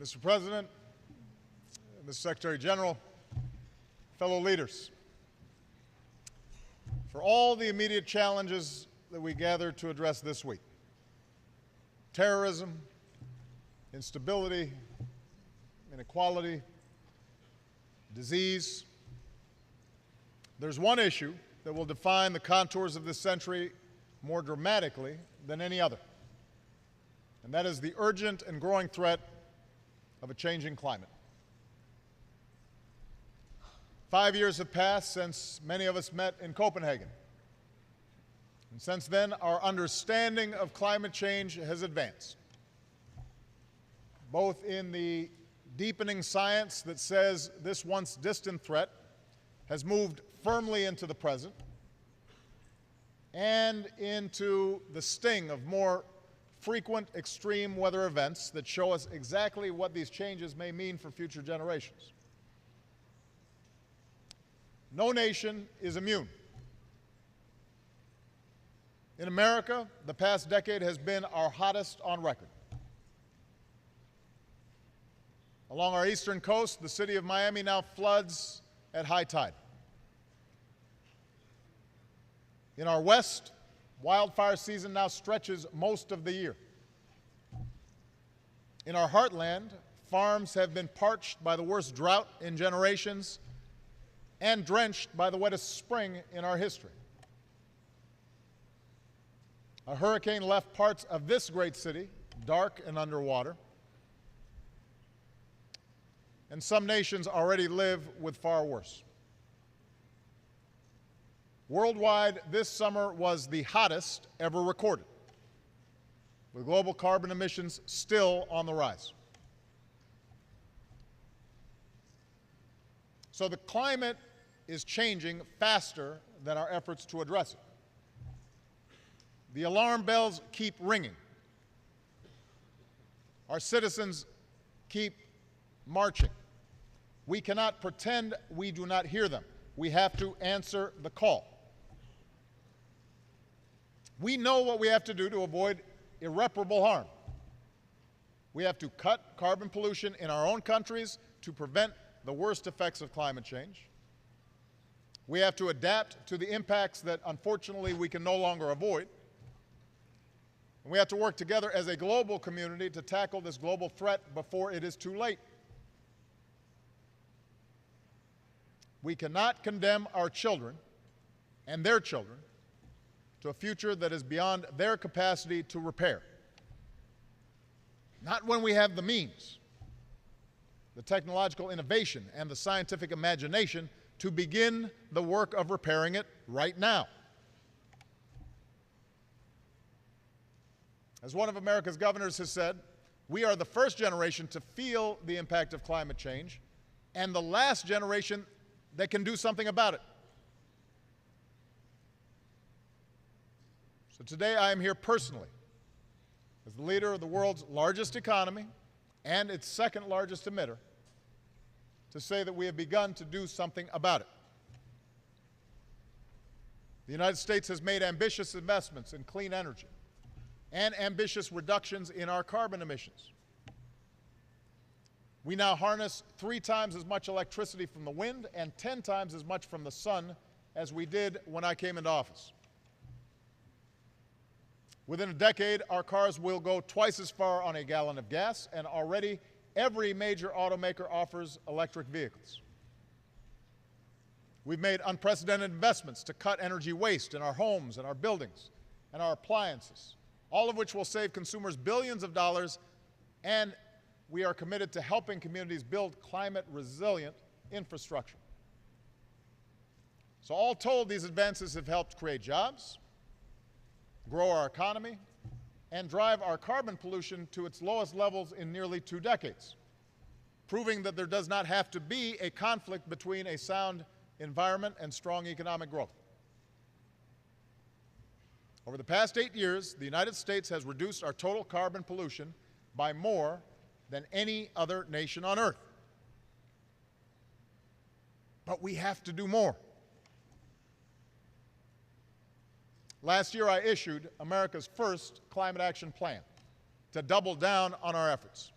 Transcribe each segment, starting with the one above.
Mr. President, Mr. Secretary General, fellow leaders, for all the immediate challenges that we gather to address this week, terrorism, instability, inequality, disease, there's one issue that will define the contours of this century more dramatically than any other, and that is the urgent and growing threat of a changing climate. 5 years have passed since many of us met in Copenhagen. And since then, our understanding of climate change has advanced, both in the deepening science that says this once distant threat has moved firmly into the present, and into the sting of more frequent extreme weather events that show us exactly what these changes may mean for future generations. No nation is immune. In America, the past decade has been our hottest on record. Along our eastern coast, the city of Miami now floods at high tide. In our west, wildfire season now stretches most of the year. In our heartland, farms have been parched by the worst drought in generations and drenched by the wettest spring in our history. A hurricane left parts of this great city dark and underwater, and some nations already live with far worse. Worldwide, this summer was the hottest ever recorded, with global carbon emissions still on the rise. So the climate is changing faster than our efforts to address it. The alarm bells keep ringing. Our citizens keep marching. We cannot pretend we do not hear them. We have to answer the call. We know what we have to do to avoid irreparable harm. We have to cut carbon pollution in our own countries to prevent the worst effects of climate change. We have to adapt to the impacts that, unfortunately, we can no longer avoid. And we have to work together as a global community to tackle this global threat before it is too late. We cannot condemn our children and their children to a future that is beyond their capacity to repair. Not when we have the means, the technological innovation, and the scientific imagination to begin the work of repairing it right now. As one of America's governors has said, we are the first generation to feel the impact of climate change and the last generation that can do something about it. So today I am here personally as the leader of the world's largest economy and its second largest emitter to say that we have begun to do something about it. The United States has made ambitious investments in clean energy and ambitious reductions in our carbon emissions. We now harness 3 times as much electricity from the wind and 10 times as much from the sun as we did when I came into office. Within a decade, our cars will go twice as far on a gallon of gas, and already every major automaker offers electric vehicles. We've made unprecedented investments to cut energy waste in our homes and our buildings and our appliances, all of which will save consumers billions of dollars, and we are committed to helping communities build climate-resilient infrastructure. So all told, these advances have helped create jobs, grow our economy, and drive our carbon pollution to its lowest levels in nearly 2 decades, proving that there does not have to be a conflict between a sound environment and strong economic growth. Over the past 8 years, the United States has reduced our total carbon pollution by more than any other nation on earth. But we have to do more. Last year, I issued America's first climate action plan to double down on our efforts.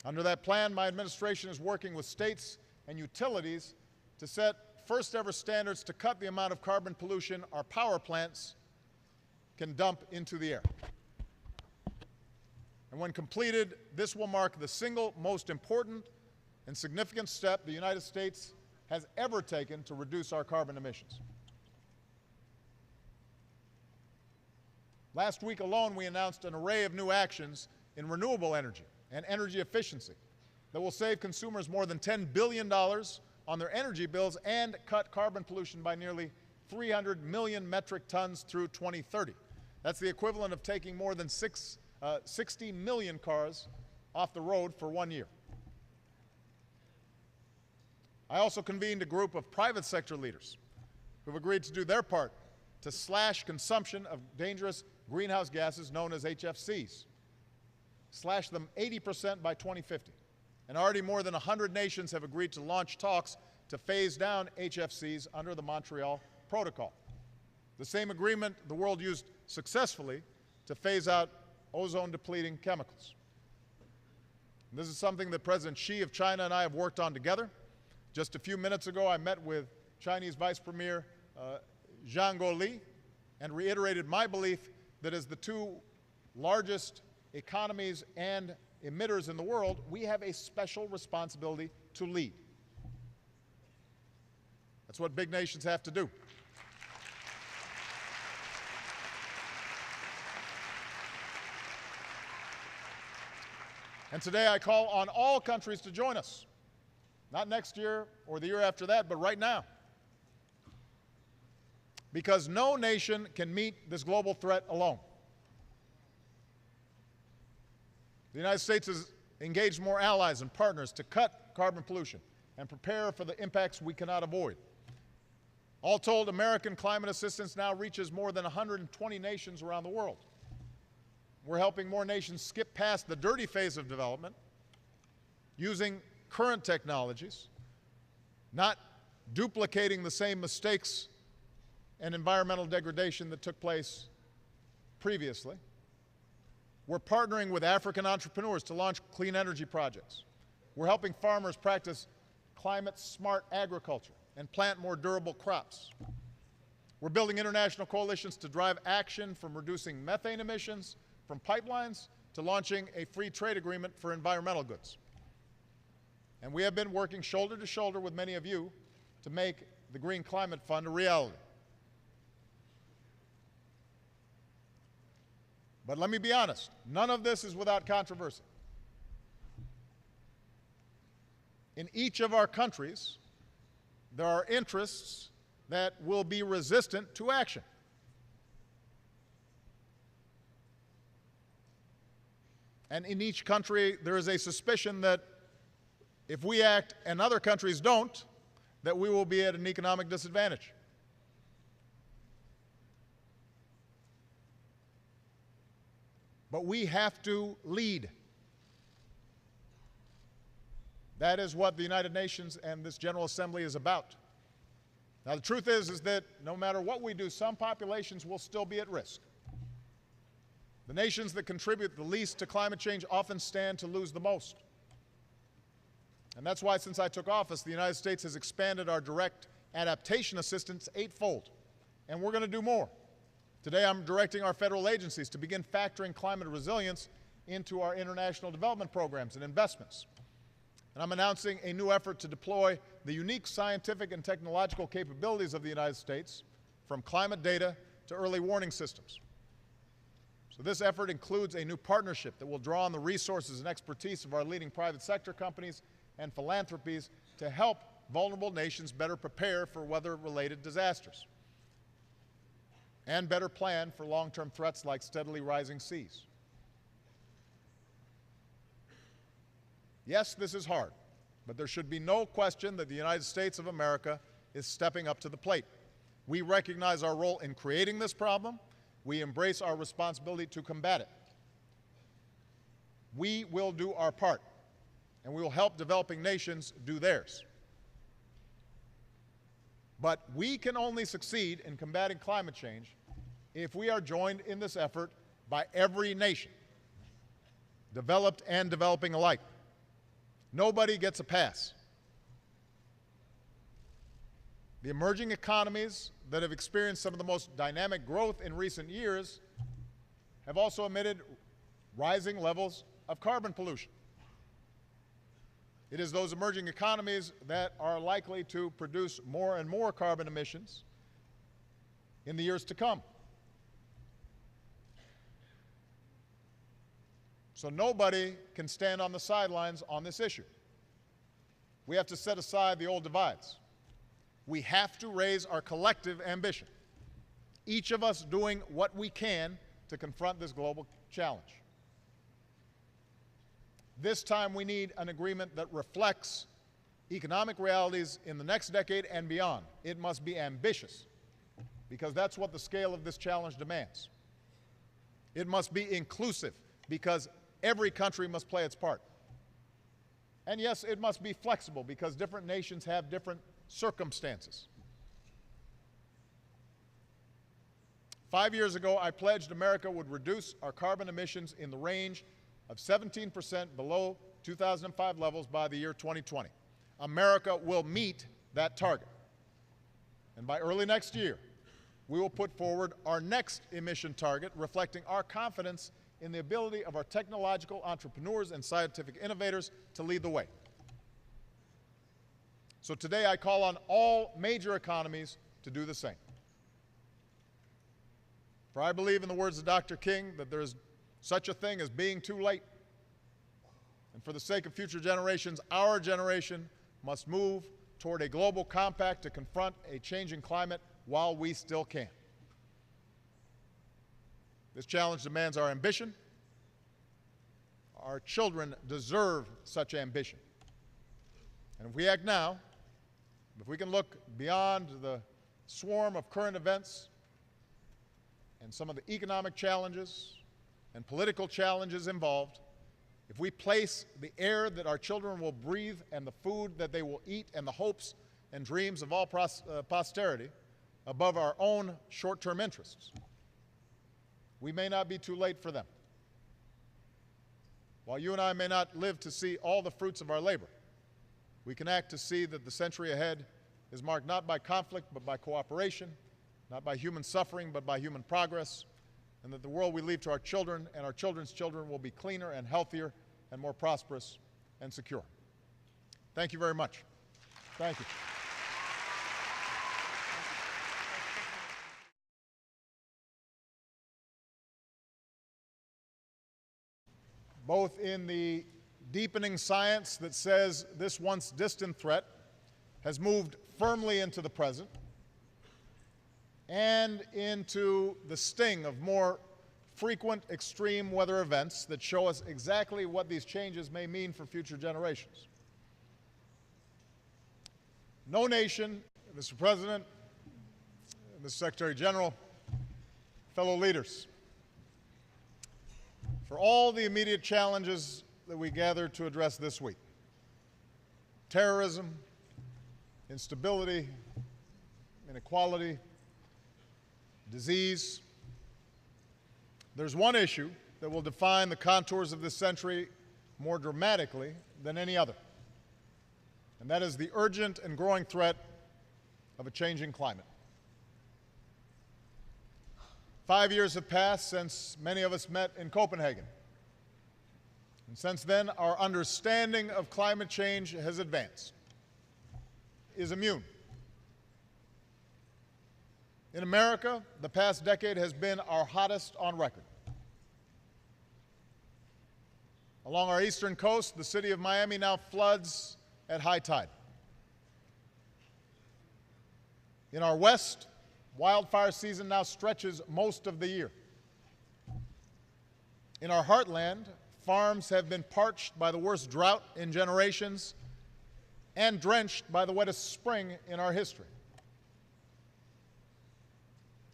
Under that plan, my administration is working with states and utilities to set first-ever standards to cut the amount of carbon pollution our power plants can dump into the air. And when completed, this will mark the single most important and significant step the United States has ever taken to reduce our carbon emissions. Last week alone, we announced an array of new actions in renewable energy and energy efficiency that will save consumers more than $10 billion on their energy bills and cut carbon pollution by nearly 300 million metric tons through 2030. That's the equivalent of taking more than 60 million cars off the road for 1 year. I also convened a group of private sector leaders who have agreed to do their part to slash consumption of dangerous greenhouse gases known as HFCs, slash them 80% by 2050. And already more than 100 nations have agreed to launch talks to phase down HFCs under the Montreal Protocol. The same agreement the world used successfully to phase out ozone-depleting chemicals. And this is something that President Xi of China and I have worked on together. Just a few minutes ago, I met with Chinese Vice Premier Zhang Guoli and reiterated my belief that as the two largest economies and emitters in the world, we have a special responsibility to lead. That's what big nations have to do. And today I call on all countries to join us. Not next year or the year after that, but right now. Because no nation can meet this global threat alone. The United States has engaged more allies and partners to cut carbon pollution and prepare for the impacts we cannot avoid. All told, American climate assistance now reaches more than 120 nations around the world. We're helping more nations skip past the dirty phase of development using current technologies, not duplicating the same mistakes and environmental degradation that took place previously. We're partnering with African entrepreneurs to launch clean energy projects. We're helping farmers practice climate-smart agriculture and plant more durable crops. We're building international coalitions to drive action from reducing methane emissions from pipelines to launching a free trade agreement for environmental goods. And we have been working shoulder to shoulder with many of you to make the Green Climate Fund a reality. But let me be honest, none of this is without controversy. In each of our countries, there are interests that will be resistant to action. And in each country, there is a suspicion that if we act and other countries don't, that we will be at an economic disadvantage. But we have to lead. That is what the United Nations and this General Assembly is about. Now, the truth is that no matter what we do, some populations will still be at risk. The nations that contribute the least to climate change often stand to lose the most. And that's why, since I took office, the United States has expanded our direct adaptation assistance eightfold. And we're going to do more. Today, I'm directing our federal agencies to begin factoring climate resilience into our international development programs and investments. And I'm announcing a new effort to deploy the unique scientific and technological capabilities of the United States, from climate data to early warning systems. So this effort includes a new partnership that will draw on the resources and expertise of our leading private sector companies and philanthropies to help vulnerable nations better prepare for weather-related disasters and better plan for long-term threats like steadily rising seas. Yes, this is hard, but there should be no question that the United States of America is stepping up to the plate. We recognize our role in creating this problem. We embrace our responsibility to combat it. We will do our part, and we will help developing nations do theirs. But we can only succeed in combating climate change if we are joined in this effort by every nation, developed and developing alike. Nobody gets a pass. The emerging economies that have experienced some of the most dynamic growth in recent years have also emitted rising levels of carbon pollution. It is those emerging economies that are likely to produce more and more carbon emissions in the years to come. So nobody can stand on the sidelines on this issue. We have to set aside the old divides. We have to raise our collective ambition, each of us doing what we can to confront this global challenge. This time we need an agreement that reflects economic realities in the next decade and beyond. It must be ambitious, because that's what the scale of this challenge demands. It must be inclusive, because every country must play its part. And yes, it must be flexible, because different nations have different circumstances. 5 years ago, I pledged America would reduce our carbon emissions in the range of 17% below 2005 levels by the year 2020. America will meet that target. And by early next year, we will put forward our next emission target, reflecting our confidence in the ability of our technological entrepreneurs and scientific innovators to lead the way. So today I call on all major economies to do the same. For I believe, in the words of Dr. King, that there is such a thing as being too late. And for the sake of future generations, our generation must move toward a global compact to confront a changing climate while we still can. This challenge demands our ambition. Our children deserve such ambition. And if we act now, if we can look beyond the swarm of current events and some of the economic challenges and political challenges involved, if we place the air that our children will breathe and the food that they will eat and the hopes and dreams of all posterity above our own short-term interests, we may not be too late for them. While you and I may not live to see all the fruits of our labor, we can act to see that the century ahead is marked not by conflict but by cooperation, not by human suffering but by human progress, and that the world we leave to our children and our children's children will be cleaner and healthier and more prosperous and secure. Thank you very much. Thank you. Both in the deepening science that says this once distant threat has moved firmly into the present, and into the sting of more frequent extreme weather events that show us exactly what these changes may mean for future generations. No nation, Mr. President, Mr. Secretary General, fellow leaders, for all the immediate challenges that we gather to address this week: terrorism, instability, inequality, disease, there's one issue that will define the contours of this century more dramatically than any other, and that is the urgent and growing threat of a changing climate. 5 years have passed since many of us met in Copenhagen, and since then our understanding of climate change has advanced, is immune. In America, the past decade has been our hottest on record. Along our eastern coast, the city of Miami now floods at high tide. In our west, wildfire season now stretches most of the year. In our heartland, farms have been parched by the worst drought in generations and drenched by the wettest spring in our history.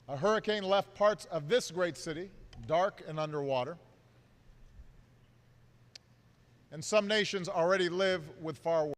A hurricane left parts of this great city dark and underwater, and some nations already live with far worse.